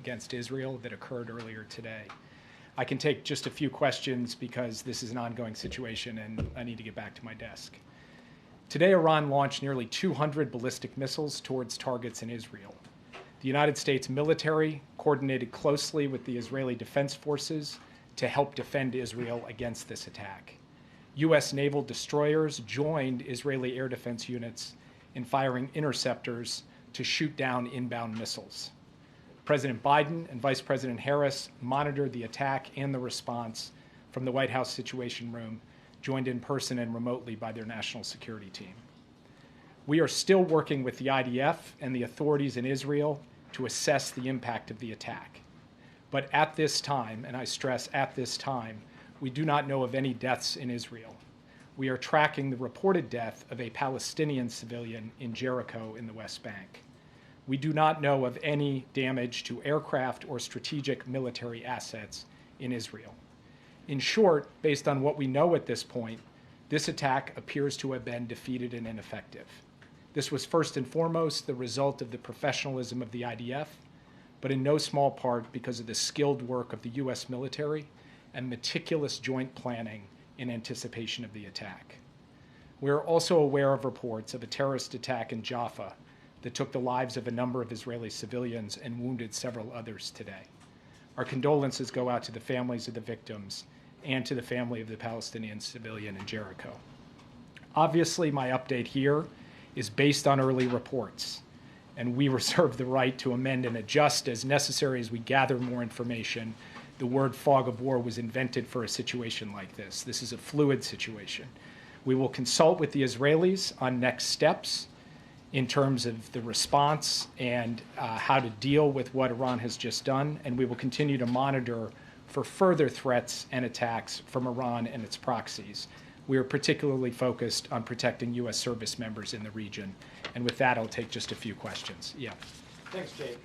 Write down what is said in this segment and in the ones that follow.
against Israel that occurred earlier today. I can take just a few questions because this is an ongoing situation and I need to get back to my desk. Today, Iran launched nearly 200 ballistic missiles towards targets in Israel. The United States military coordinated closely with the Israeli Defense Forces to help defend Israel against this attack. U.S. naval destroyers joined Israeli air defense units in firing interceptors to shoot down inbound missiles. President Biden and Vice President Harris monitored the attack and the response from the White House Situation Room, joined in person and remotely by their national security team. We are still working with the IDF and the authorities in Israel to assess the impact of the attack. But at this time, and I stress at this time, we do not know of any deaths in Israel. We are tracking the reported death of a Palestinian civilian in Jericho in the West Bank. We do not know of any damage to aircraft or strategic military assets in Israel. In short, based on what we know at this point, this attack appears to have been defeated and ineffective. This was first and foremost the result of the professionalism of the IDF, but in no small part because of the skilled work of the U.S. military and meticulous joint planning in anticipation of the attack. We are also aware of reports of a terrorist attack in Jaffa that took the lives of a number of Israeli civilians and wounded several others today. Our condolences go out to the families of the victims and to the family of the Palestinian civilian in Jericho. Obviously, my update here is based on early reports, and we reserve the right to amend and adjust as necessary as we gather more information. The word fog of war was invented for a situation like this. This is a fluid situation. We will consult with the Israelis on next steps in terms of the response and how to deal with what Iran has just done, and we will continue to monitor for further threats and attacks from Iran and its proxies. We are particularly focused on protecting U.S. service members in the region. And with that, I'll take just a few questions. Yeah. Thanks, Jake.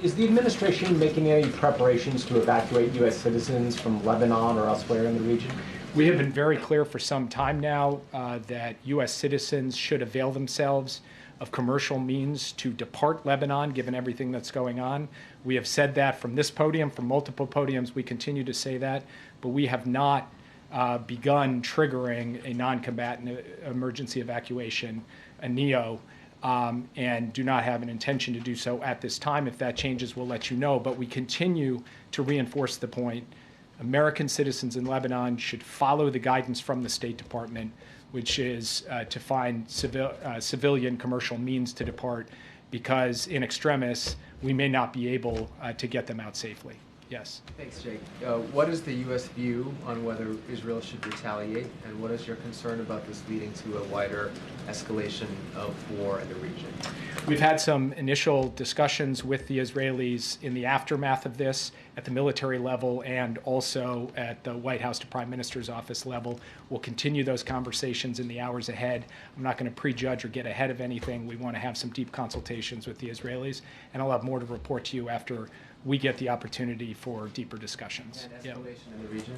Is the administration making any preparations to evacuate U.S. citizens from Lebanon or elsewhere in the region? We have been very clear for some time now that U.S. citizens should avail themselves of commercial means to depart Lebanon, given everything that's going on. We have said that from this podium, from multiple podiums. We continue to say that, but we have not begun triggering a non-combatant emergency evacuation, a NEO, and do not have an intention to do so at this time. If that changes, we'll let you know. But we continue to reinforce the point. American citizens in Lebanon should follow the guidance from the State Department, which is to find civilian commercial means to depart, because in extremis, we may not be able to get them out safely. Yes. Thanks, Jake. What is the U.S. view on whether Israel should retaliate, and what is your concern about this leading to a wider escalation of war in the region? We've had some initial discussions with the Israelis in the aftermath of this at the military level and also at the White House to Prime Minister's office level. We'll continue those conversations in the hours ahead. I'm not going to prejudge or get ahead of anything. We want to have some deep consultations with the Israelis, and I'll have more to report to you after we get the opportunity for deeper discussions. And escalation in the region?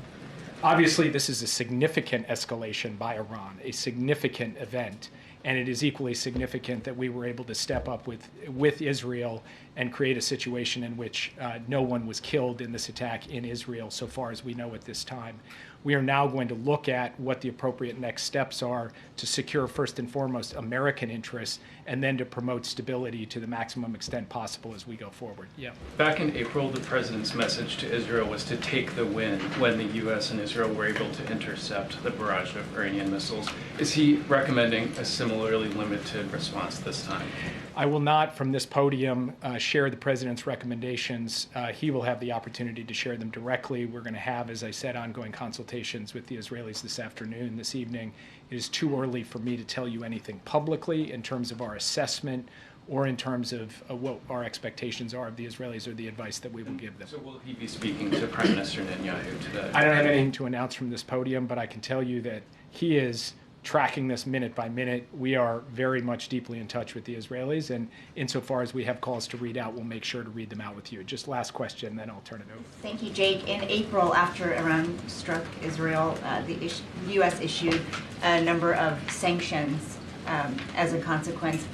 Obviously, this is a significant escalation by Iran, a significant event, and it is equally significant that we were able to step up with Israel and create a situation in which no one was killed in this attack in Israel, so far as we know at this time. We are now going to look at what the appropriate next steps are to secure, first and foremost, American interests, and then to promote stability to the maximum extent possible as we go forward. Yeah. Back in April, the president's message to Israel was to take the win when the U.S. and Israel were able to intercept the barrage of Iranian missiles. Is he recommending a similarly limited response this time? I will not, from this podium, share the president's recommendations. He will have the opportunity to share them directly. We're going to have, as I said, ongoing consultations with the Israelis this afternoon, this evening. It is too early for me to tell you anything publicly in terms of our assessment or in terms of what our expectations are of the Israelis or the advice that we will give them. So will he be speaking to Prime Minister Netanyahu today? I don't have anything to announce from this podium, but I can tell you that he is tracking this minute by minute. We are very much deeply in touch with the Israelis, and insofar as we have calls to read out, we'll make sure to read them out with you. Just last question, then I'll turn it over. Thank you, Jake. In April, after Iran struck Israel, the U.S. issued a number of sanctions as a consequence.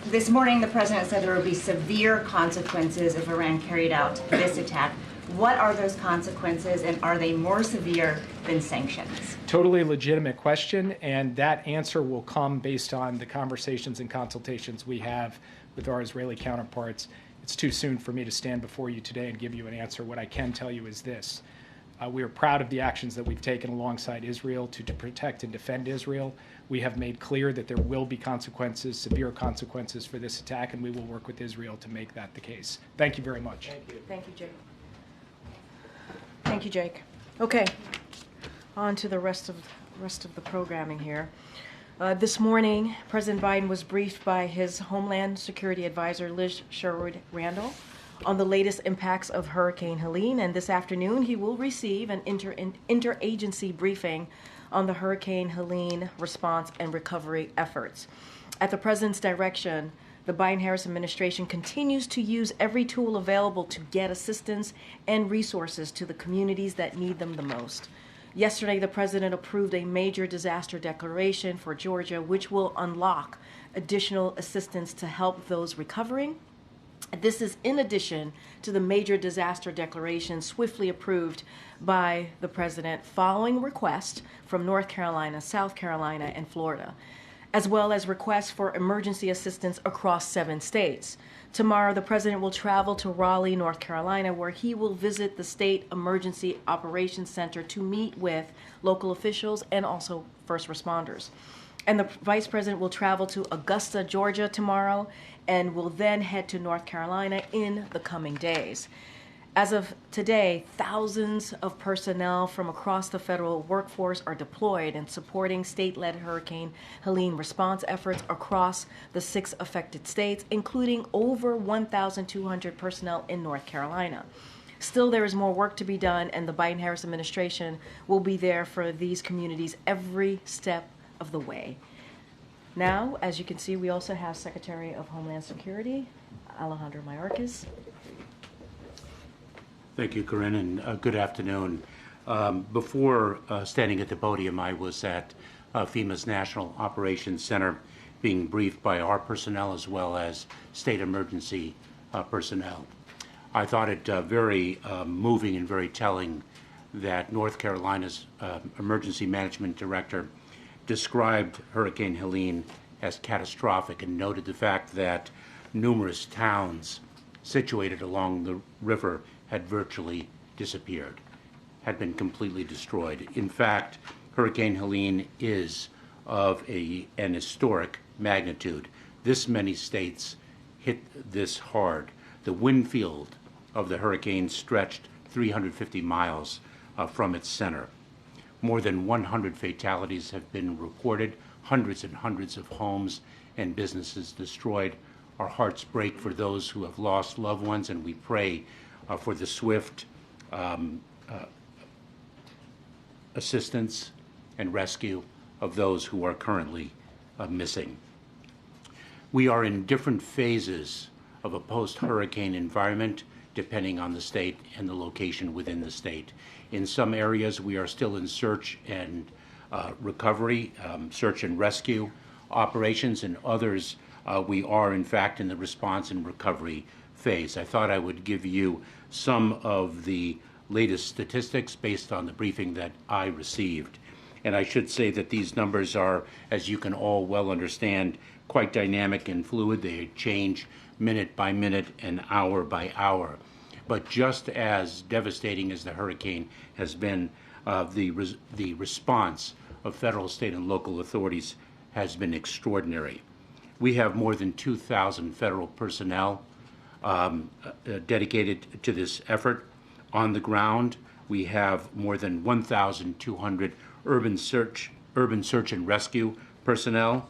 This morning, the president said there would be severe consequences if Iran carried out this attack. What are those consequences, and are they more severe than sanctions? Totally legitimate question, and that answer will come based on the conversations and consultations we have with our Israeli counterparts. It's too soon for me to stand before you today and give you an answer. What I can tell you is this. We are proud of the actions that we've taken alongside Israel to protect and defend Israel. We have made clear that there will be consequences, severe consequences for this attack, and we will work with Israel to make that the case. Thank you very much. Thank you. Thank you, Jake. Thank you, Jake. Okay, on to the rest of the programming here. This morning, President Biden was briefed by his Homeland Security Advisor, Liz Sherwood-Randall, on the latest impacts of Hurricane Helene, and this afternoon he will receive an interagency briefing on the Hurricane Helene response and recovery efforts. At the President's direction, the Biden-Harris administration continues to use every tool available to get assistance and resources to the communities that need them the most. Yesterday, the President approved a major disaster declaration for Georgia, which will unlock additional assistance to help those recovering. This is in addition to the major disaster declaration swiftly approved by the President following requests from North Carolina, South Carolina, and Florida, as well as requests for emergency assistance across 7 states. Tomorrow, the President will travel to Raleigh, North Carolina, where he will visit the State Emergency Operations Center to meet with local officials and also first responders. And the Vice President will travel to Augusta, Georgia tomorrow, and will then head to North Carolina in the coming days. As of today, thousands of personnel from across the federal workforce are deployed and supporting state-led Hurricane Helene response efforts across the 6 affected states, including over 1,200 personnel in North Carolina. Still, there is more work to be done, and the Biden-Harris administration will be there for these communities every step of the way. Now, as you can see, we also have Secretary of Homeland Security, Alejandro Mayorkas. Thank you, Karine, and good afternoon. Before standing at the podium, I was at FEMA's National Operations Center being briefed by our personnel as well as state emergency personnel. I thought it very moving and very telling that North Carolina's Emergency Management Director described Hurricane Helene as catastrophic and noted the fact that numerous towns situated along the river had virtually disappeared, had been completely destroyed. In fact, Hurricane Helene is of an historic magnitude. This many states hit this hard. The wind field of the hurricane stretched 350 miles from its center. More than 100 fatalities have been reported, hundreds and hundreds of homes and businesses destroyed. Our hearts break for those who have lost loved ones, and we pray for the swift assistance and rescue of those who are currently missing. We are in different phases of a post-hurricane environment depending on the state and the location within the state. In some areas, we are still in search and recovery, search and rescue operations. In others, we are, in fact, in the response and recovery phase. I thought I would give you some of the latest statistics based on the briefing that I received. And I should say that these numbers are, as you can all well understand, quite dynamic and fluid. They change minute by minute and hour by hour. But just as devastating as the hurricane has been, the response of federal, state, and local authorities has been extraordinary. We have more than 2,000 federal personnel dedicated to this effort. On the ground, we have more than 1,200 urban search and rescue personnel.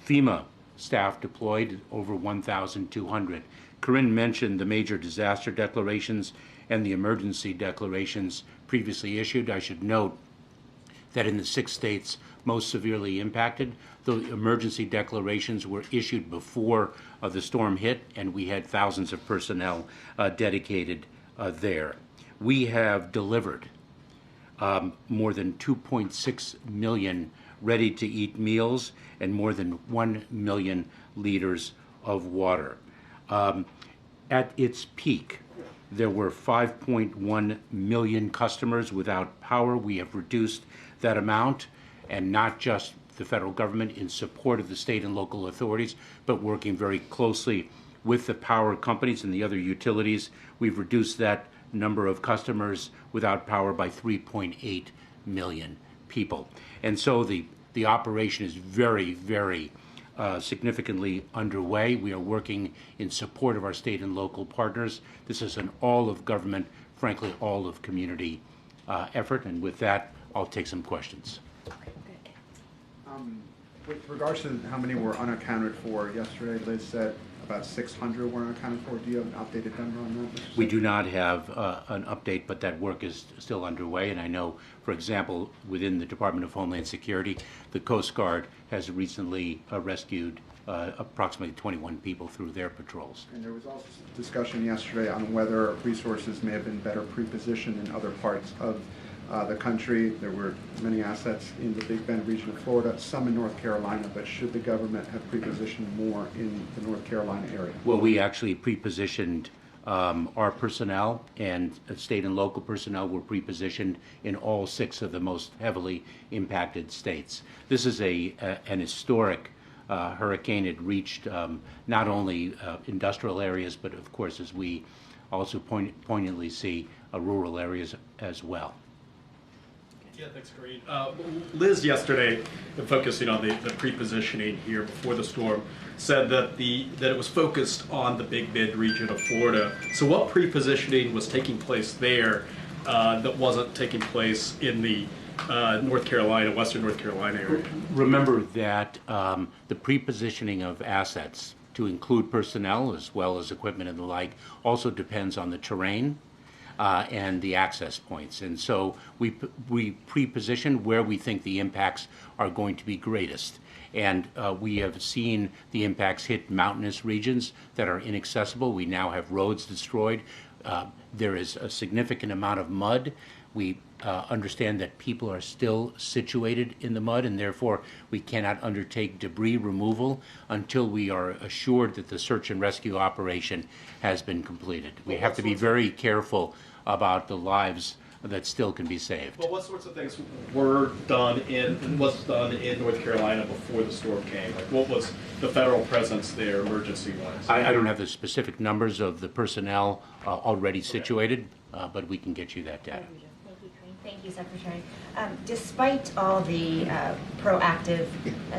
FEMA staff deployed, over 1,200. Karine mentioned the major disaster declarations and the emergency declarations previously issued. I should note that in the 6 states most severely impacted, the emergency declarations were issued before the storm hit, and we had thousands of personnel dedicated there. We have delivered more than 2.6 million ready-to-eat meals and more than 1 million liters of water. At its peak, there were 5.1 million customers without power. We have reduced that amount, and not just the federal government in support of the state and local authorities, but working very closely with the power companies and the other utilities. We've reduced that number of customers without power by 3.8 million people. And so the operation is very, very significantly underway. We are working in support of our state and local partners. This is an all-of-government, frankly, all-of-community effort. And with that, I'll take some questions. With regards to how many were unaccounted for, yesterday Liz said about 600 were unaccounted for. Do you have an updated number on that? We do not have an update, but that work is still underway. And I know, for example, within the Department of Homeland Security, the Coast Guard has recently rescued approximately 21 people through their patrols. And there was also discussion yesterday on whether resources may have been better pre-positioned in other parts of the country. There were many assets in the Big Bend region of Florida, some in North Carolina, but should the government have pre-positioned more in the North Carolina area? Well, we actually pre-positioned our personnel, and state and local personnel were pre-positioned in all 6 of the most heavily impacted states. This is an historic hurricane. It reached not only industrial areas, but of course, as we also poignantly see, rural areas as well. Yeah, thanks, Karine. Liz yesterday, focusing on the pre-positioning here before the storm, said that it was focused on the Big Bend region of Florida. So what pre-positioning was taking place there that wasn't taking place in the North Carolina, Western North Carolina area? Remember that the pre-positioning of assets, to include personnel as well as equipment and the like, also depends on the terrain and the access points. And so we pre-position where we think the impacts are going to be greatest. And we have seen the impacts hit mountainous regions that are inaccessible. We now have roads destroyed. There is a significant amount of mud. We understand that people are still situated in the mud, and therefore we cannot undertake debris removal until we are assured that the search and rescue operation has been completed. We have to be very careful about the lives that still can be saved. Well, what sorts of things was done in North Carolina before the storm came? Like, what was the federal presence there, emergency-wise? I don't have the specific numbers of the personnel already situated, but we can get you that data. Thank you, Secretary. Despite all the proactive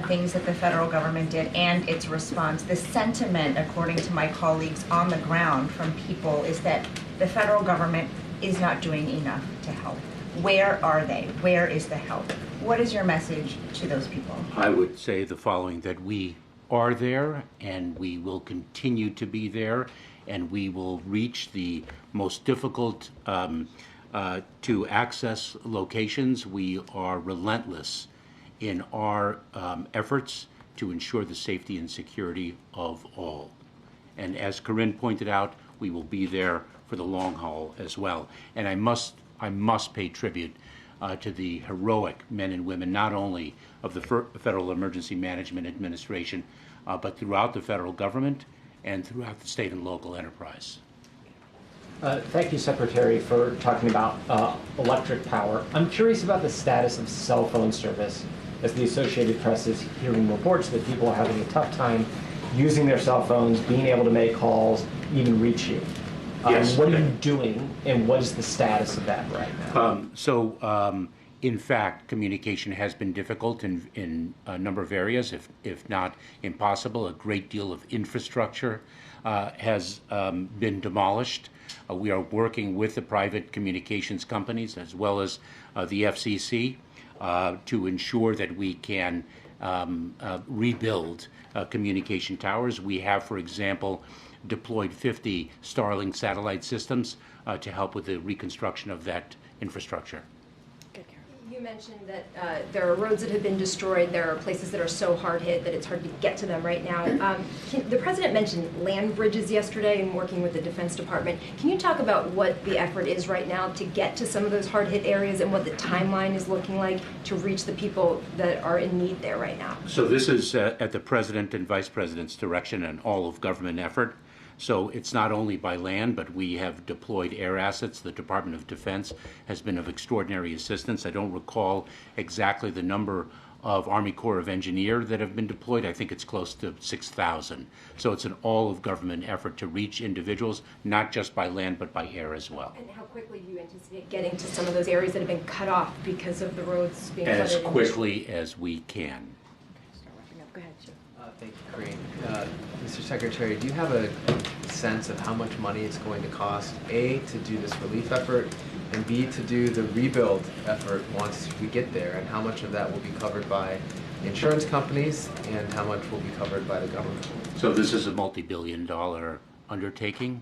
things that the federal government did and its response, the sentiment, according to my colleagues on the ground from people, is that the federal government is not doing enough to help. Where are they? Where is the help? What is your message to those people? I would say the following, that we are there and we will continue to be there, and we will reach the most difficult to access locations. We are relentless in our efforts to ensure the safety and security of all. And as Karine pointed out, we will be there for the long haul as well. And I must pay tribute to the heroic men and women, not only of the Federal Emergency Management Administration, but throughout the federal government and throughout the state and local enterprise. Thank you, Secretary, for talking about electric power. I'm curious about the status of cell phone service, as the Associated Press is hearing reports that people are having a tough time using their cell phones, being able to make calls, even reach you. Yes. What are you doing, and what is the status of that right now? In fact, communication has been difficult in a number of areas, if not impossible. A great deal of infrastructure has been demolished. We are working with the private communications companies as well as the FCC to ensure that we can rebuild communication towers. We have, for example, deployed 50 Starlink satellite systems to help with the reconstruction of that infrastructure. You mentioned that there are roads that have been destroyed. There are places that are so hard hit that it's hard to get to them right now. The president mentioned land bridges yesterday and working with the Defense Department. Can you talk about what the effort is right now to get to some of those hard hit areas and what the timeline is looking like to reach the people that are in need there right now? So this is at the President and Vice President's direction an all-of-government effort. So it's not only by land, but we have deployed air assets. The Department of Defense has been of extraordinary assistance. I don't recall exactly the number of Army Corps of Engineers that have been deployed. I think it's close to 6,000. So it's an all-of-government effort to reach individuals, not just by land, but by air as well. And how quickly do you anticipate getting to some of those areas that have been cut off because of the roads being flooded? As quickly as we can. Start wrapping up. Go ahead, Jim. Thank you, Karine. Mr. Secretary, do you have a sense of how much money it's going to cost, A, to do this relief effort, and B, to do the rebuild effort once we get there, and how much of that will be covered by insurance companies, and how much will be covered by the government? So this is a multi-billion-dollar undertaking.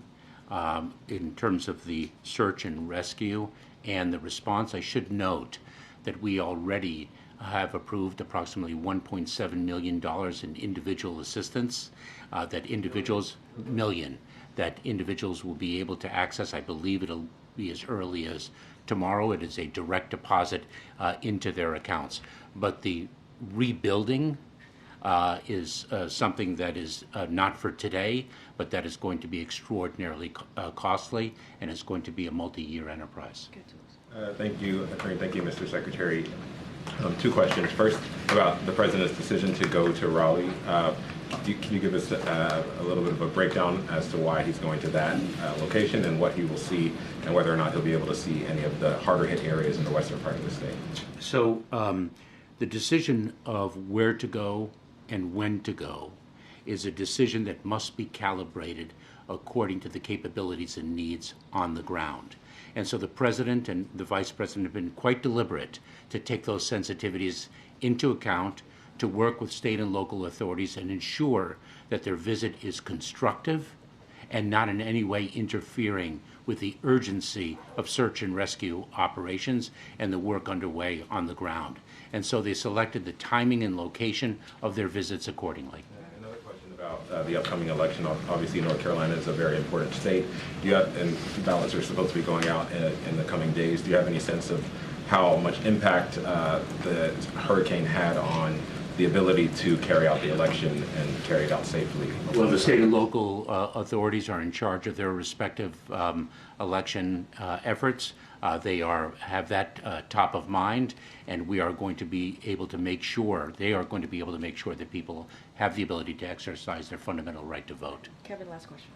In terms of the search and rescue and the response, I should note that we already have approved approximately $1.7 million in individual assistance that individuals will be able to access. I believe it'll be as early as tomorrow. It is a direct deposit into their accounts. But the rebuilding is something that is not for today, but that is going to be extraordinarily costly and is going to be a multi-year enterprise. Thank you, Attorney. Thank you, Mr. Secretary. Two questions. First, about the President's decision to go to Raleigh. Can you give us a little bit of a breakdown as to why he's going to that location and what he will see and whether or not he'll be able to see any of the harder hit areas in the western part of the state? So the decision of where to go and when to go is a decision that must be calibrated according to the capabilities and needs on the ground. And so the President and the Vice President have been quite deliberate to take those sensitivities into account, to work with state and local authorities and ensure that their visit is constructive and not in any way interfering with the urgency of search and rescue operations and the work underway on the ground. And so they selected the timing and location of their visits accordingly. Another question about the upcoming election. Obviously, North Carolina is a very important state. And ballots are supposed to be going out in the coming days. Do you have any sense of how much impact the hurricane had on the ability to carry out the election and carry it out safely? Well, the state and local authorities are in charge of their respective election efforts. They have that top of mind, and we are going to be able to make sure, they are going to be able to make sure that people have the ability to exercise their fundamental right to vote. Kevin, last question.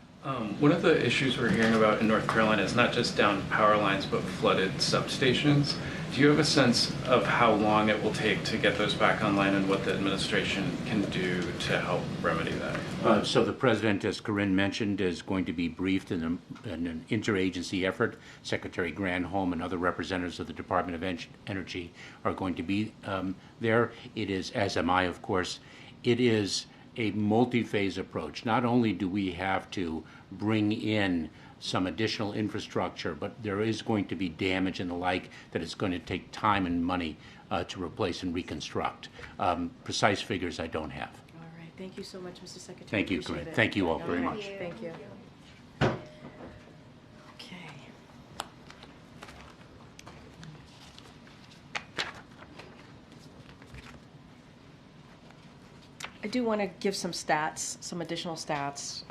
One of the issues we're hearing about in North Carolina is not just down power lines, but flooded substations. Do you have a sense of how long it will take to get those back online and what the administration can do to help remedy that? So the President, as Karine mentioned, is going to be briefed in an interagency effort. Secretary Granholm and other representatives of the Department of Energy are going to be there. It is, as am I, of course, it is a multi-phase approach. Not only do we have to bring in some additional infrastructure, but there is going to be damage and the like that it's going to take time and money to replace and reconstruct. Precise figures I don't have. All right. Thank you so much, Mr. Secretary. Thank you, Karine. Thank you all very much. Thank you. Okay. I do want to give some stats, some additional stats,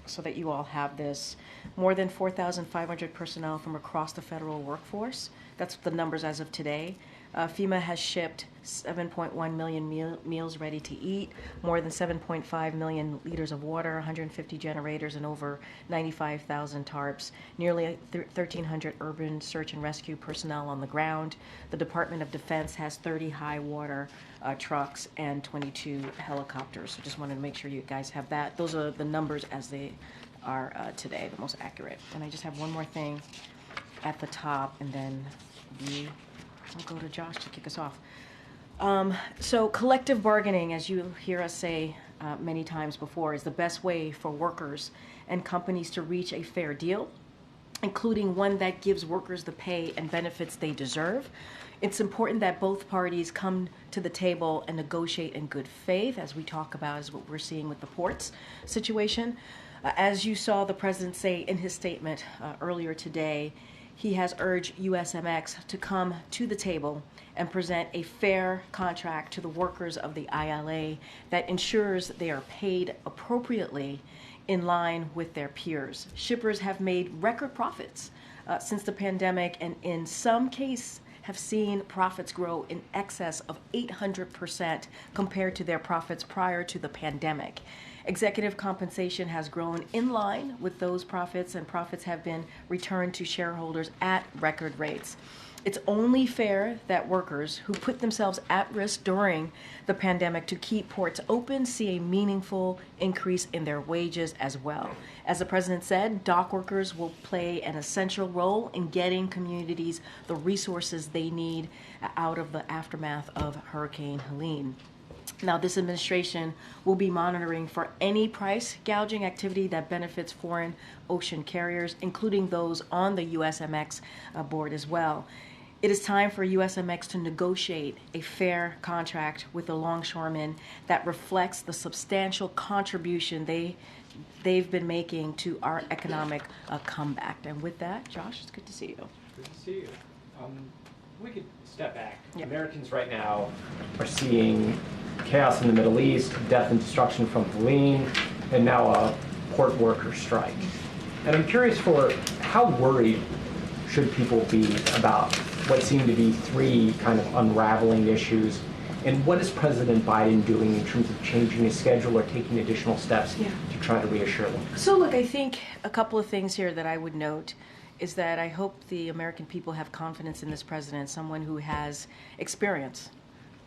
so that you all have this. More than 4,500 personnel from across the federal workforce. That's the numbers as of today. FEMA has shipped 7.1 million meals ready to eat, more than 7.5 million liters of water, 150 generators, and over 95,000 tarps. Nearly 1,300 urban search and rescue personnel on the ground. The Department of Defense has 30 high water trucks and 22 helicopters. So just wanted to make sure you guys have that. Those are the numbers as they are today, the most accurate. And I just have one more thing at the top, and then I'll go to Josh to kick us off. So collective bargaining, as you hear us say many times before, is the best way for workers and companies to reach a fair deal. including one that gives workers the pay and benefits they deserve. It's important that both parties come to the table and negotiate in good faith, as we talk about, is what we're seeing with the ports situation. As you saw the president say in his statement earlier today, he has urged USMX to come to the table and present a fair contract to the workers of the ILA that ensures they are paid appropriately in line with their peers. Shippers have made record profits since the pandemic, and in some cases have seen profits grow in excess of 800% compared to their profits prior to the pandemic. Executive compensation has grown in line with those profits, and profits have been returned to shareholders at record rates. It's only fair that workers who put themselves at risk during the pandemic to keep ports open see a meaningful increase in their wages as well. As the president said, dock workers will play an essential role in getting communities the resources they need out of the aftermath of Hurricane Helene. Now, this administration will be monitoring for any price gouging activity that benefits foreign ocean carriers, including those on the USMX board as well. It is time for USMX to negotiate a fair contract with the longshoremen that reflects the substantial contribution they've been making to our economic comeback. And with that, Josh, it's good to see you. Good to see you. We could step back. Yeah. Americans right now are seeing chaos in the Middle East, death and destruction from Helene, and now a port worker strike. And I'm curious for how worried should people be about what seem to be three kind of unraveling issues, and what is President Biden doing in terms of changing his schedule or taking additional steps to try to reassure them? So look, I think a couple of things here that I would note is that I hope the American people have confidence in this president, someone who has experience,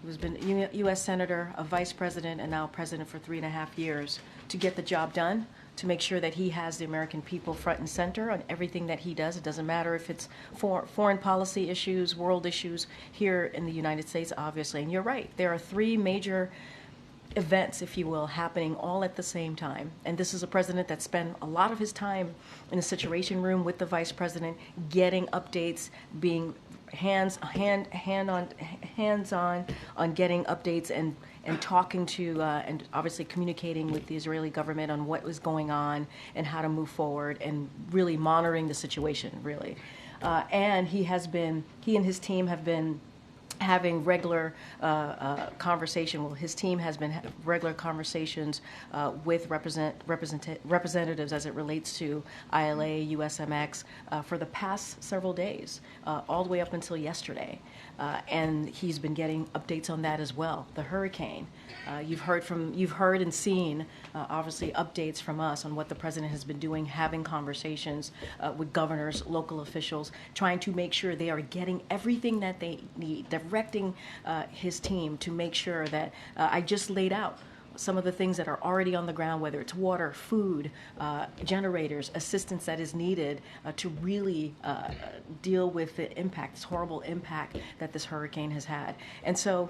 who's been a U.S. Senator, a vice president, and now president for 3.5 years, to get the job done, to make sure that he has the American people front and center on everything that he does. It doesn't matter if it's foreign policy issues, world issues here in the United States, obviously. And you're right, there are three major events, if you will, happening all at the same time. And this is a president that spent a lot of his time in the Situation Room with the vice president, getting updates, being hands-on on getting updates and talking to and obviously communicating with the Israeli government on what was going on and how to move forward, and really monitoring the situation, really. And he and his team have been having regular conversation. Well, his team has been regular conversations with representatives as it relates to ILA, USMX for the past several days, all the way up until yesterday. And he's been getting updates on that as well. The hurricane, you've heard and seen obviously updates from us on what the president has been doing, having conversations with governors, local officials, trying to make sure they are getting everything that they need, directing his team to make sure that I just laid out some of the things that are already on the ground, whether it's water, food, generators, assistance that is needed to really deal with the impact, this horrible impact that this hurricane has had. And so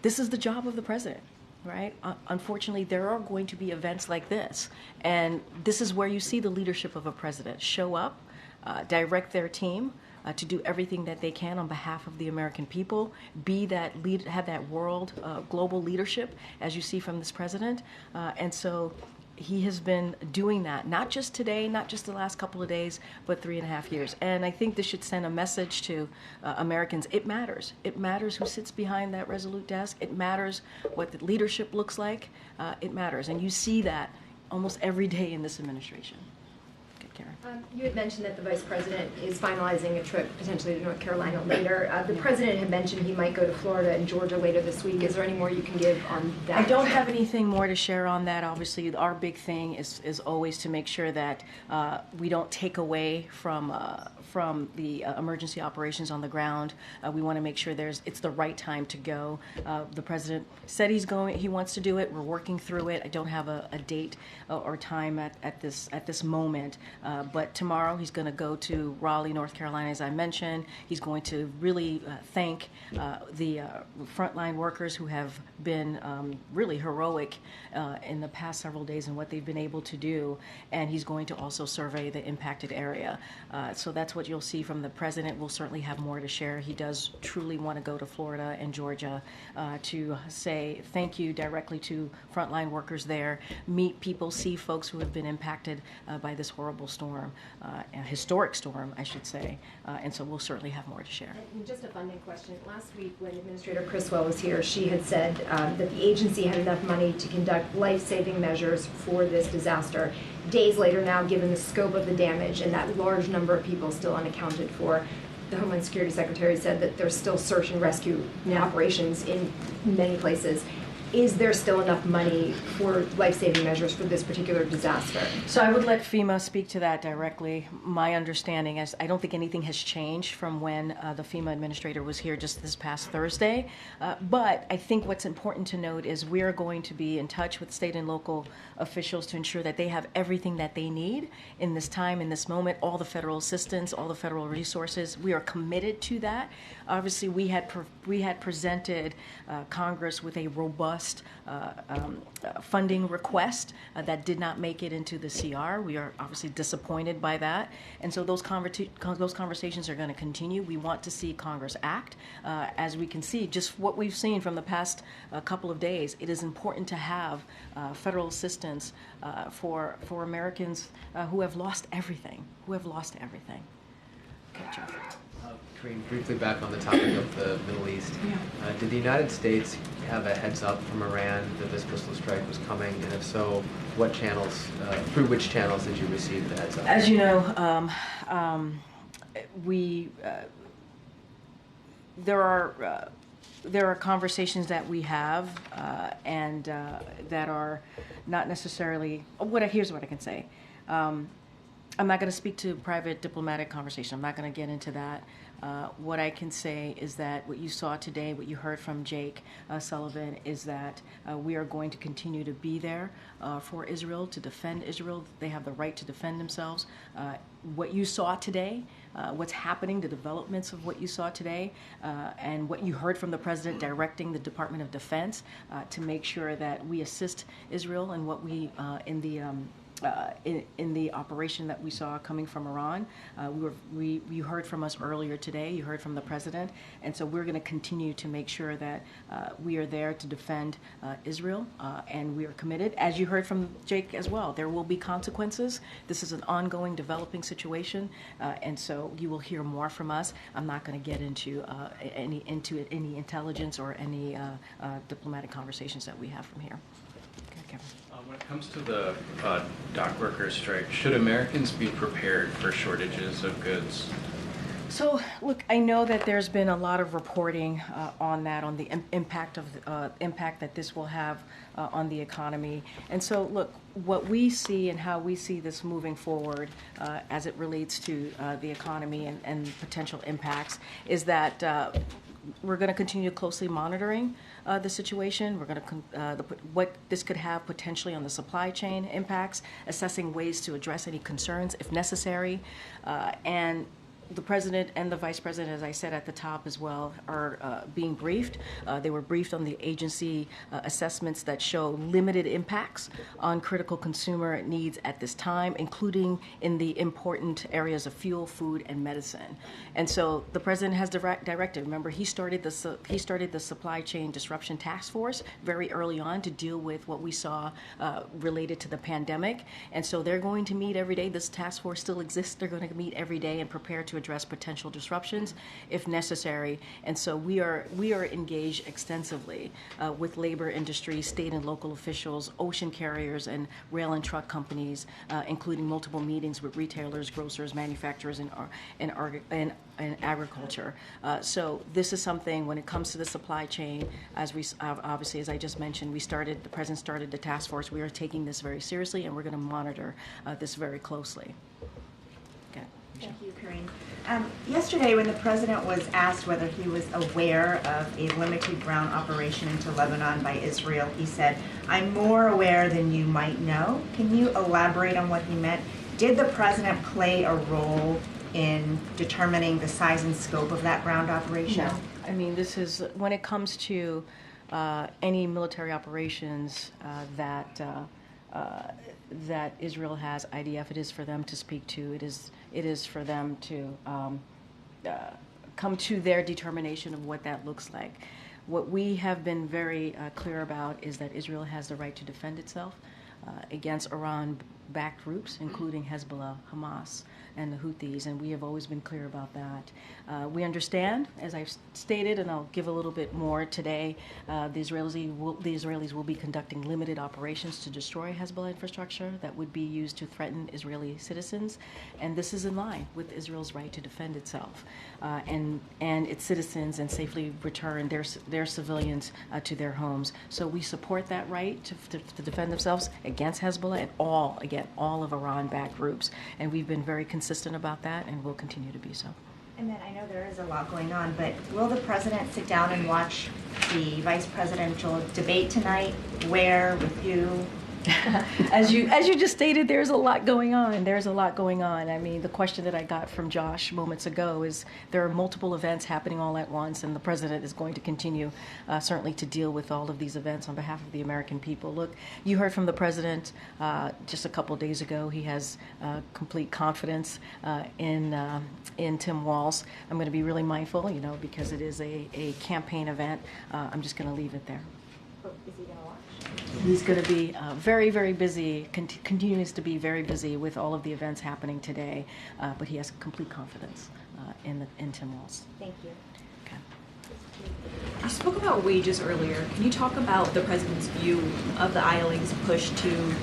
this is the job of the president, right? Unfortunately, there are going to be events like this. And this is where you see the leadership of a president show up, direct their team, to do everything that they can on behalf of the American people, have that global leadership, as you see from this president. And so he has been doing that, not just today, not just the last couple of days, but 3.5 years. And I think this should send a message to Americans. It matters. It matters who sits behind that resolute desk. It matters what the leadership looks like. It matters. And you see that almost every day in this administration. You had mentioned that the vice president is finalizing a trip potentially to North Carolina later. The president had mentioned he might go to Florida and Georgia later this week. Is there any more you can give on that? I don't have anything more to share on that. Obviously, our big thing is always to make sure that we don't take away from the emergency operations on the ground. We want to make sure it's the right time to go. The president said he wants to do it. We're working through it. I don't have a date or time at this moment, But tomorrow he's going to go to Raleigh, North Carolina, as I mentioned. He's going to really thank the frontline workers who have been really heroic in the past several days and what they've been able to do. And he's going to also survey the impacted area. So that's what you'll see from the president. We'll certainly have more to share. He does truly want to go to Florida and Georgia to say thank you directly to frontline workers there, meet people, see folks who have been impacted by this horrible storm, a historic storm, I should say. And so we'll certainly have more to share. And just a funding question. Last week when Administrator Criswell was here, she had said that the agency had enough money to conduct life-saving measures for this disaster. Days later now, given the scope of the damage and that large number of people still unaccounted for, the Homeland Security Secretary said that there's still search and rescue operations in many places. Is there still enough money for life-saving measures for this particular disaster? So I would let FEMA speak to that directly. My understanding is I don't think anything has changed from when the FEMA administrator was here just this past Thursday. But I think what's important to note is we are going to be in touch with state and local officials to ensure that they have everything that they need in this time, in this moment, all the federal assistance, all the federal resources. We are committed to that. Obviously, we had presented Congress with a robust funding request that did not make it into the CR. We are obviously disappointed by that. And so those conversations are going to continue. We want to see Congress act. As we can see, just what we've seen from the past couple of days, it is important to have federal assistance for Americans who have lost everything, Okay, Jeff. Karine, briefly back on the topic of the Middle East. Did the United States have a heads up from Iran that this missile strike was coming? And if so, what channels, through which channels did you receive the heads up? As you know, there are conversations that we have and that are not necessarily. Here's what I can say. I'm not going to speak to private diplomatic conversation. I'm not going to get into that. What I can say is that what you saw today, what you heard from Jake Sullivan, is that we are going to continue to be there for Israel, to defend Israel. They have the right to defend themselves. What you saw today, what's happening, the developments of what you saw today, and what you heard from the president directing the Department of Defense to make sure that we assist Israel and what we in the operation that we saw coming from Iran. You heard from us earlier today, you heard from the president, and so we're going to continue to make sure that we are there to defend Israel, and we are committed. As you heard from Jake as well, there will be consequences. This is an ongoing, developing situation, and so you will hear more from us. I'm not going to get into any intelligence or any diplomatic conversations that we have from here. Okay, Kevin. When it comes to the dock workers strike, should Americans be prepared for shortages of goods? So, look, I know that there's been a lot of reporting on that, on the impact that this will have on the economy. And so, look, what we see and how we see this moving forward as it relates to the economy and potential impacts is that we're going to continue closely monitoring the situation. We're going to what this could have potentially on the supply chain impacts, assessing ways to address any concerns if necessary, and the president and the vice president, as I said at the top as well, are being briefed. They were briefed on the agency assessments that show limited impacts on critical consumer needs at this time, including in the important areas of fuel, food, and medicine. And so the president has directed. Remember, he started the supply chain disruption task force very early on to deal with what we saw related to the pandemic. And so they're going to meet every day. This task force still exists. They're going to meet every day and prepare to address potential disruptions if necessary. And so we are engaged extensively with labor industry, state and local officials, ocean carriers, and rail and truck companies, including multiple meetings with retailers, grocers, manufacturers, and agriculture. So this is something when it comes to the supply chain, as we obviously, as I just mentioned, the president started the task force. We are taking this very seriously, and we're going to monitor this very closely. Thank you, Karine. Yesterday, when the president was asked whether he was aware of a limited ground operation into Lebanon by Israel, he said, "I'm more aware than you might know." Can you elaborate on what he meant? Did the president play a role in determining the size and scope of that ground operation? No. I mean, this is, when it comes to any military operations that Israel has, IDF, it is for them to speak to. It is for them to come to their determination of what that looks like. What we have been very clear about is that Israel has the right to defend itself against Iran-backed groups, including Hezbollah, Hamas, and the Houthis, and we have always been clear about that. We understand, as I've stated, and I'll give a little bit more today, the Israelis will be conducting limited operations to destroy Hezbollah infrastructure that would be used to threaten Israeli citizens, and this is in line with Israel's right to defend itself and its citizens and safely return their civilians to their homes. So we support that right to defend themselves against Hezbollah and all of Iran-backed groups, and we've been very consistent about that, and will continue to be so. And then I know there is a lot going on, but will the president sit down and watch the vice presidential debate tonight? Where, with who? As you just stated, there's a lot going on. There's a lot going on. I mean, the question that I got from Josh moments ago is there are multiple events happening all at once, and the president is going to continue certainly to deal with all of these events on behalf of the American people. Look, you heard from the president just a couple of days ago. He has complete confidence in Tim Walz. I'm going to be really mindful, because it is a campaign event. I'm just going to leave it there. Is he going to watch? He's going to be very, very busy, continues to be very busy with all of the events happening today, but he has complete confidence in Tim Walz. Thank you. Okay. You spoke about wages earlier. Can you talk about the president's view of the ILA's push to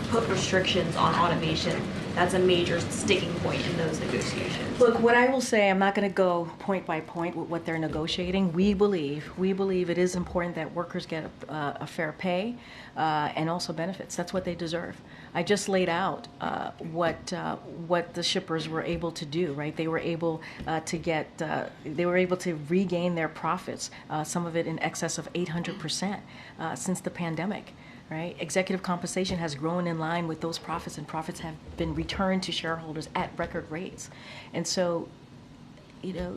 put restrictions on automation? That's a major sticking point in those negotiations. Look, what I will say, I'm not going to go point by point with what they're negotiating. We believe it is important that workers get a fair pay and also benefits. That's what they deserve. I just laid out what the shippers were able to do. Right, they were able to regain their profits. Some of it in excess of 800% since the pandemic. Right? Executive compensation has grown in line with those profits, and profits have been returned to shareholders at record rates. And so, ILA,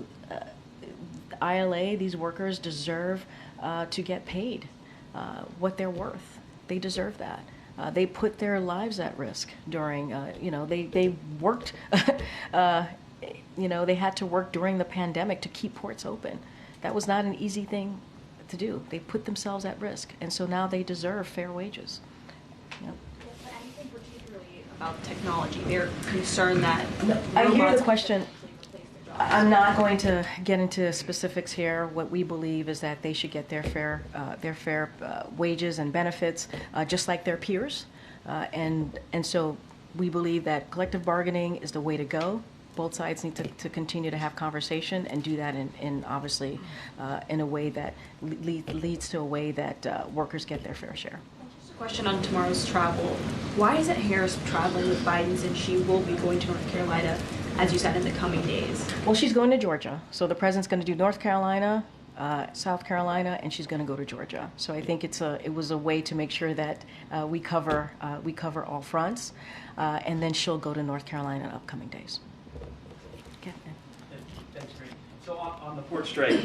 these workers deserve to get paid what they're worth. They deserve that. They put their lives at risk during, they worked, they had to work during the pandemic to keep ports open. That was not an easy thing to do. They put themselves at risk, and so now they deserve fair wages. Yep. But anything particularly about technology? They're concerned that I hear the question. I'm not going to get into specifics here. What we believe is that they should get their fair wages and benefits, just like their peers, and so we believe that collective bargaining is the way to go. Both sides need to continue to have conversation and do that in obviously in a way that leads to a way that workers get their fair share. Just a question on tomorrow's travel. Why isn't Harris traveling with Biden, since she will be going to North Carolina, as you said, in the coming days? Well, she's going to Georgia, so the president's going to do North Carolina, South Carolina, and she's going to go to Georgia. So I think it was a way to make sure that we cover all fronts, and then she'll go to North Carolina in upcoming days. Thanks, Karine. So on the port strike,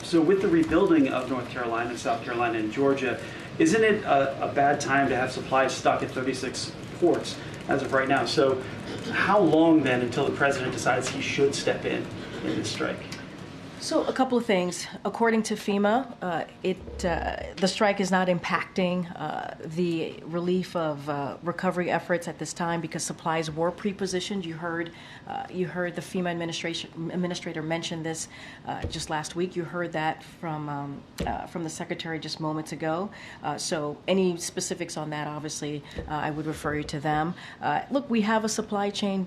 so with the rebuilding of North Carolina, South Carolina, and Georgia, isn't it a bad time to have supplies stuck at 36 ports as of right now? So how long then until the president decides he should step in this strike? So a couple of things. According to FEMA, the strike is not impacting the relief of recovery efforts at this time because supplies were pre-positioned. You heard the FEMA administrator mention this just last week. You heard that from the secretary just moments ago. So any specifics on that, obviously, I would refer you to them. Look, we have a supply chain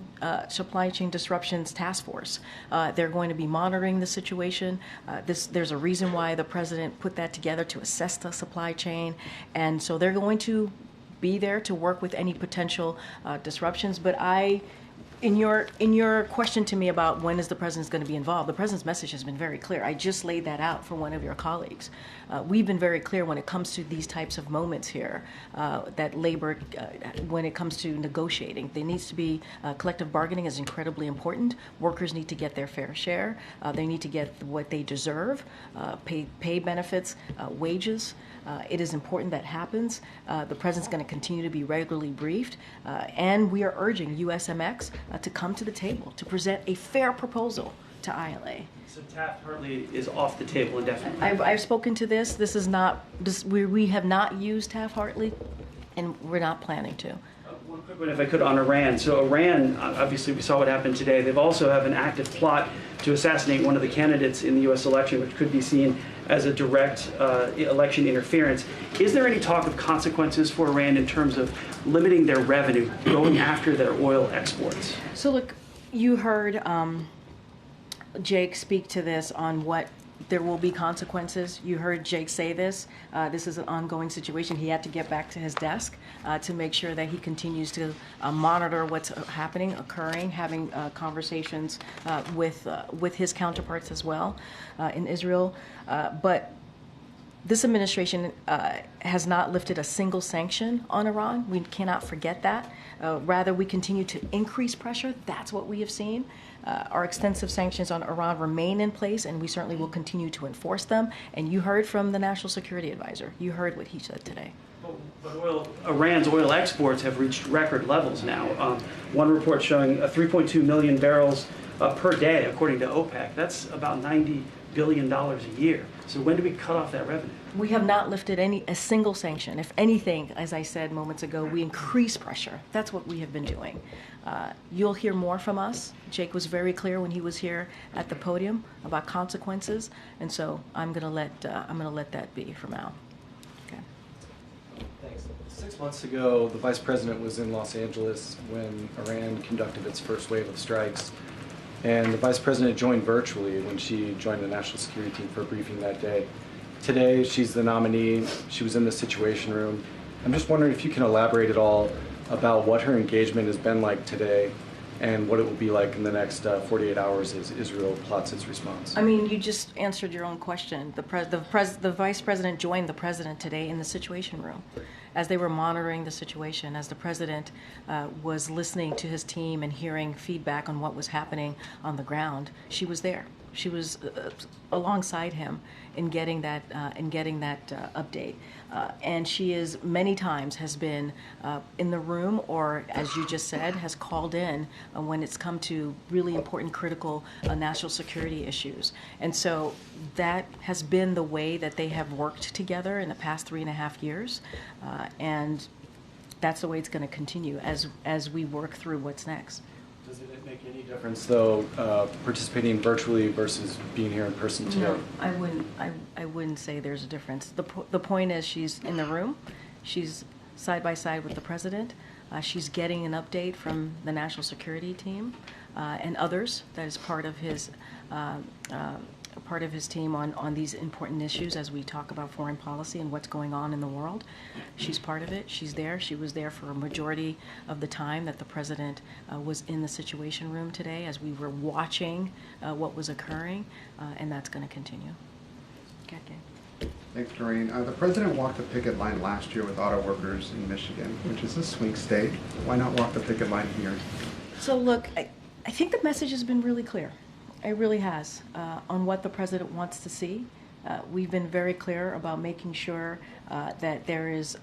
disruptions task force. They're going to be monitoring the situation. There's a reason why the president put that together, to assess the supply chain, and so they're going to be there to work with any potential disruptions. But I in your question to me about when is the president going to be involved, the president's message has been very clear. I just laid that out for one of your colleagues. We've been very clear when it comes to these types of moments here, that labor, when it comes to negotiating, there needs to be collective bargaining is incredibly important. Workers need to get their fair share. They need to get what they deserve, pay benefits, wages. It is important that happens. The president's going to continue to be regularly briefed, and we are urging USMX to come to the table to present a fair proposal to ILA. So Taft-Hartley is off the table indefinitely. I've spoken to this. This is not. We have not used Taft-Hartley, and we're not planning to. One quick one, if I could, on Iran. So Iran, obviously, we saw what happened today. They've also have an active plot to assassinate one of the candidates in the U.S. election, which could be seen as a direct election interference. Is there any talk of consequences for Iran in terms of limiting their revenue, going after their oil exports? So look, you heard Jake speak to this on what there will be consequences. You heard Jake say this. This is an ongoing situation. He had to get back to his desk to make sure that he continues to monitor what's happening, occurring, having conversations with his counterparts as well in Israel. But this administration has not lifted a single sanction on Iran. We cannot forget that. Rather, we continue to increase pressure. That's what we have seen. Our extensive sanctions on Iran remain in place, and we certainly will continue to enforce them. And you heard from the National Security Advisor. You heard what he said today. But Iran's oil exports have reached record levels now. One report showing 3.2 million barrels per day, according to OPEC. That's about $90 billion a year. So when do we cut off that revenue? We have not lifted a single sanction. If anything, as I said moments ago, we increase pressure. That's what we have been doing. You'll hear more from us. Jake was very clear when he was here at the podium about consequences, and so I'm gonna let that be for now. Okay. Thanks. 6 months ago, the Vice President was in Los Angeles when Iran conducted its first wave of strikes. And the Vice President joined virtually when she joined the National Security Team for a briefing that day. Today, she's the nominee. She was in the Situation Room. I'm just wondering if you can elaborate at all about what her engagement has been like today and what it will be like in the next 48 hours as Israel plots its response. I mean, you just answered your own question. The Vice President joined the President today in the Situation Room as they were monitoring the situation, as the President was listening to his team and hearing feedback on what was happening on the ground. She was there. She was alongside him in getting that update, and she is many times has been in the room, or as you just said, has called in when it's come to really important, critical national security issues. And so that has been the way that they have worked together in the past 3.5 years, and that's the way it's going to continue as we work through what's next. Does it make any difference, though, participating virtually versus being here in person today? No, I wouldn't say there's a difference. The point is she's in the room. She's side by side with the President. She's getting an update from the National Security Team and others. That is part of his team on these important issues as we talk about foreign policy and what's going on in the world. She's part of it. She's there. She was there for a majority of the time that the President was in the Situation Room today as we were watching what was occurring, and that's going to continue. Okay. Thanks, Karine. The President walked the picket line last year with auto workers in Michigan, which is a swing state. Why not walk the picket line here? So look, I think the message has been really clear. It really has, on what the President wants to see. We've been very clear about making sure that there is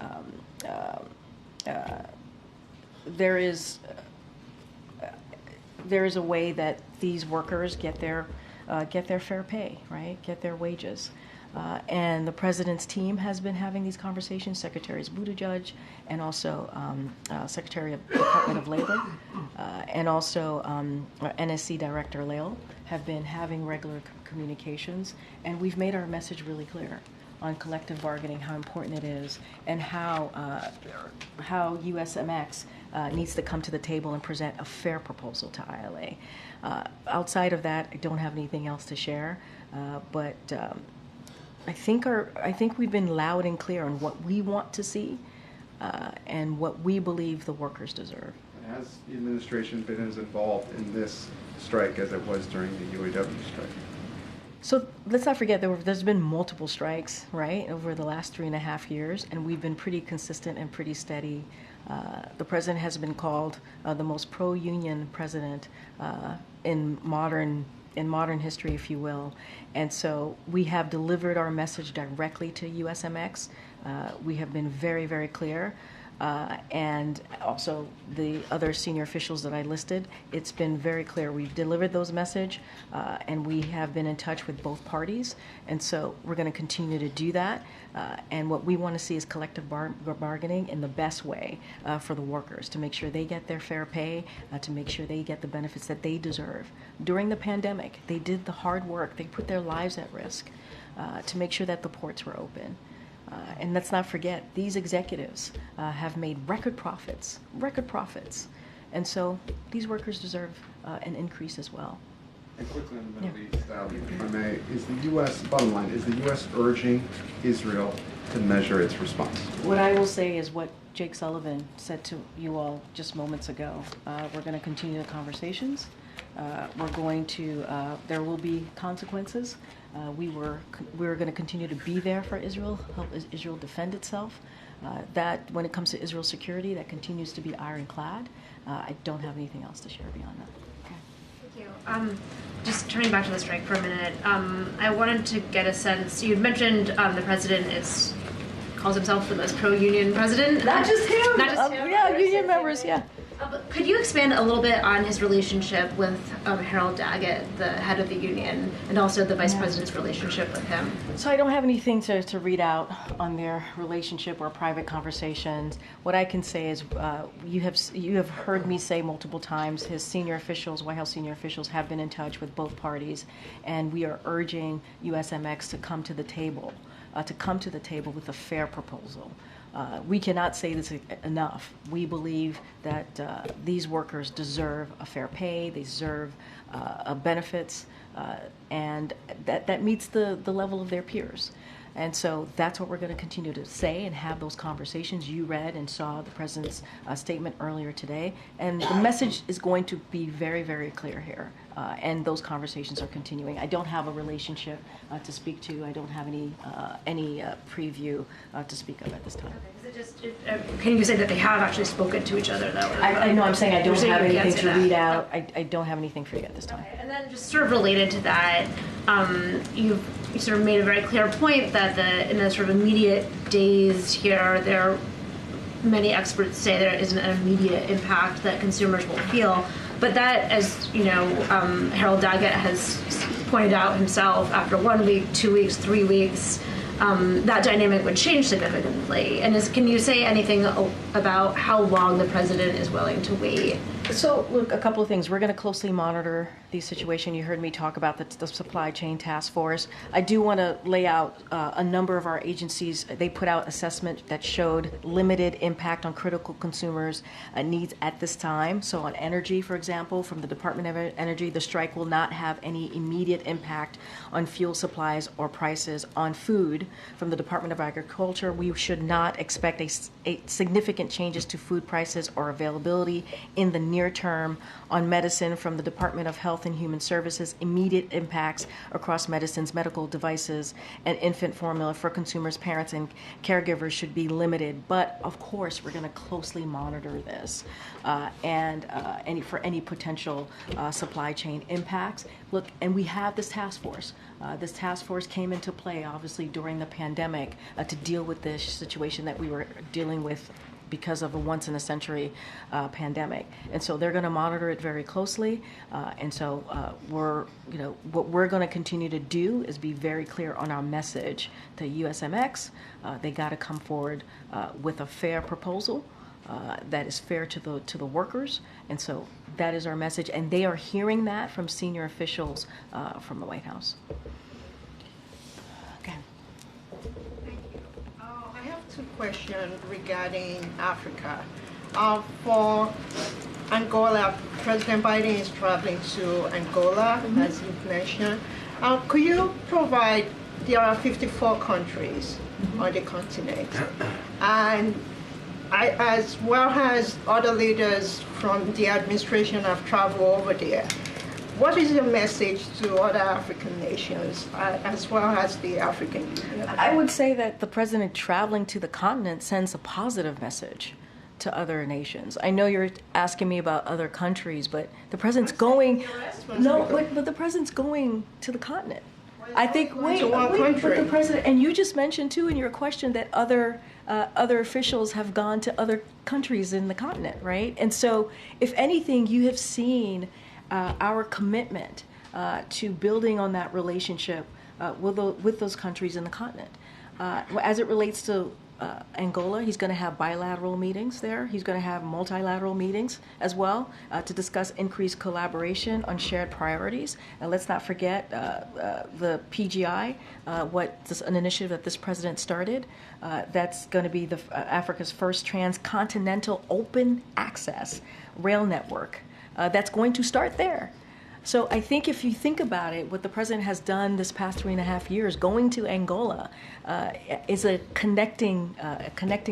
a way that these workers get their fair pay, right? Get their wages. And the President's team has been having these conversations, Secretaries Buttigieg and also Secretary of the Department of Labor and also NSC Director Lael have been having regular communications, and we've made our message really clear on collective bargaining, how important it is, and how USMX needs to come to the table and present a fair proposal to ILA. Outside of that, I don't have anything else to share, but I think we've been loud and clear on what we want to see and what we believe the workers deserve. Has the administration been as involved in this strike as it was during the UAW strike? So let's not forget there's been multiple strikes, right, over the last 3.5 years, and we've been pretty consistent and pretty steady. The president has been called the most pro-union president in modern history, if you will. And so we have delivered our message directly to USMX. We have been very, very clear. And also the other senior officials that I listed, it's been very clear. We've delivered those message, and we have been in touch with both parties. And so we're going to continue to do that. And what we want to see is collective bargaining in the best way for the workers, to make sure they get their fair pay, to make sure they get the benefits that they deserve. During the pandemic, they did the hard work. They put their lives at risk to make sure that the ports were open. And let's not forget, these executives have made record profits. And so these workers deserve an increase as well. And quickly on the Middle East, if I may, is the U.S., bottom line, is the U.S. urging Israel to measure its response? What I will say is what Jake Sullivan said to you all just moments ago. We're going to continue the conversations. We're going to, there will be consequences. We're going to continue to be there for Israel, help Israel defend itself. That, when it comes to Israel's security, that continues to be ironclad. I don't have anything else to share beyond that. Okay. Thank you. Just turning back to the strike for a minute, I wanted to get a sense. You had mentioned the president calls himself the most pro-union president. Not just him. Not just him. Yeah, union members. Yeah. But could you expand a little bit on his relationship with Harold Daggett, the head of the union, and also the vice president's relationship with him? So I don't have anything to read out on their relationship or private conversations. What I can say is you have heard me say multiple times, his senior officials, White House senior officials, have been in touch with both parties, and we are urging USMX to come to the table with a fair proposal. We cannot say this enough. We believe that these workers deserve a fair pay, they deserve benefits, and that meets the level of their peers. And so that's what we're going to continue to say and have those conversations. You read and saw the president's statement earlier today, and the message is going to be very, very clear here. And those conversations are continuing. I don't have a relationship to speak to. I don't have any preview to speak of at this time. Can you say that they have actually spoken to each other, though? I know I'm saying I don't have anything to read out. I don't have anything for you at this time. Okay. And then just sort of related to that, you sort of made a very clear point that in the sort of immediate days here, many experts say there isn't an immediate impact that consumers will feel. But that, as you know, Harold Daggett has pointed out himself, after 1 week, 2 weeks, 3 weeks, that dynamic would change significantly. And can you say anything about how long the president is willing to wait? So, look, a couple of things. We're going to closely monitor the situation. You heard me talk about the supply chain task force. I do want to lay out a number of our agencies. They put out assessment that showed limited impact on critical consumers' needs at this time. So on energy, for example, from the Department of Energy, the strike will not have any immediate impact on fuel supplies or prices. On food, from the Department of Agriculture, we should not expect a significant changes to food prices or availability in the near term. On medicine, from the Department of Health and Human Services, immediate impacts across medicines, medical devices, and infant formula for consumers, parents, and caregivers should be limited. But of course, we're going to closely monitor this and any potential supply chain impacts. Look, and we have this task force. This task force came into play, obviously, during the pandemic to deal with this situation that we were dealing with because of a once-in-a-century pandemic. And so they're going to monitor it very closely. And so what we're going to continue to do is be very clear on our message to USMX. They got to come forward with a fair proposal that is fair to the workers. And so that is our message. And they are hearing that from senior officials from the White House. Okay. I have two questions regarding Africa. For Angola, President Biden is traveling to Angola, as you mentioned. Could you provide, there are 54 countries on the continent, and as well as other leaders from the administration have traveled over there. What is your message to other African nations, as well as the African Union? I would say that the president traveling to the continent sends a positive message to other nations. I know you're asking me about other countries, but the president's going. No, but the president's going to the continent. I think. Wait, but the president, and you just mentioned too in your question that other officials have gone to other countries in the continent, right? And so, if anything, you have seen our commitment to building on that relationship with those countries in the continent. As it relates to Angola, he's going to have bilateral meetings there. He's going to have multilateral meetings as well to discuss increased collaboration on shared priorities. And let's not forget the PGI, an initiative that this president started. That's going to be Africa's first transcontinental open access rail network. That's going to start there. So I think if you think about it, what the president has done this past 3.5 years, going to Angola, is a connecting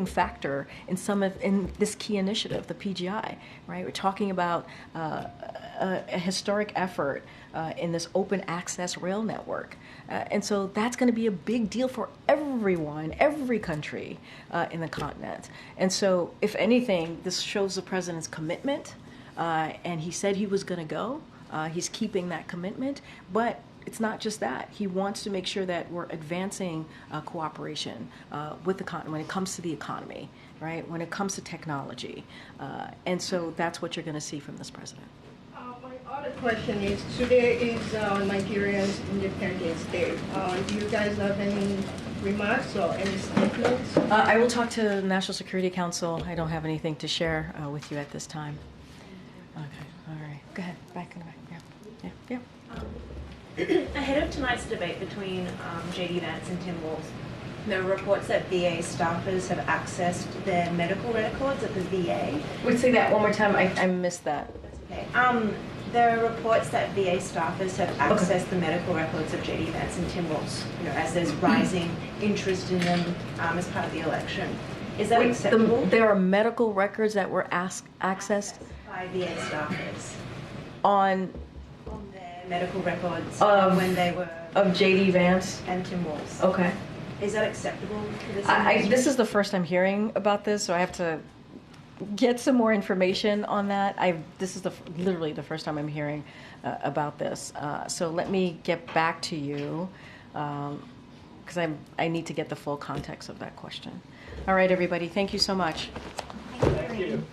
factor in this key initiative, the PGI. Right, we're talking about a historic effort in this open access rail network, and so that's going to be a big deal for everyone, every country in the continent. And so, if anything, this shows the president's commitment, and he said he was going to go. He's keeping that commitment, but it's not just that. He wants to make sure that we're advancing cooperation with the continent when it comes to the economy, right? When it comes to technology. And so that's what you're going to see from this president. My other question is, today is Nigeria's Independence Day. Do you guys have any remarks or any statements? I will talk to the National Security Council. I don't have anything to share with you at this time. Okay, all right. Go ahead, back in the back. Yeah. Ahead of tonight's debate between J.D. Vance and Tim Walz, there are reports that VA staffers have accessed their medical records at the VA. Would say that one more time. I missed that. That's okay. There are reports that VA staffers have accessed the medical records of J.D. Vance and Tim Walz, as there's rising interest in them as part of the election. Is that acceptable? There are medical records that were accessed by VA staffers on their medical records when they were of J.D. Vance and Tim Walz. Okay. Is that acceptable for this? This is the first I'm hearing about this, so I have to get some more information on that. This is literally the first time I'm hearing about this. So let me get back to you because I need to get the full context of that question. All right, everybody. Thank you so much. Thank you.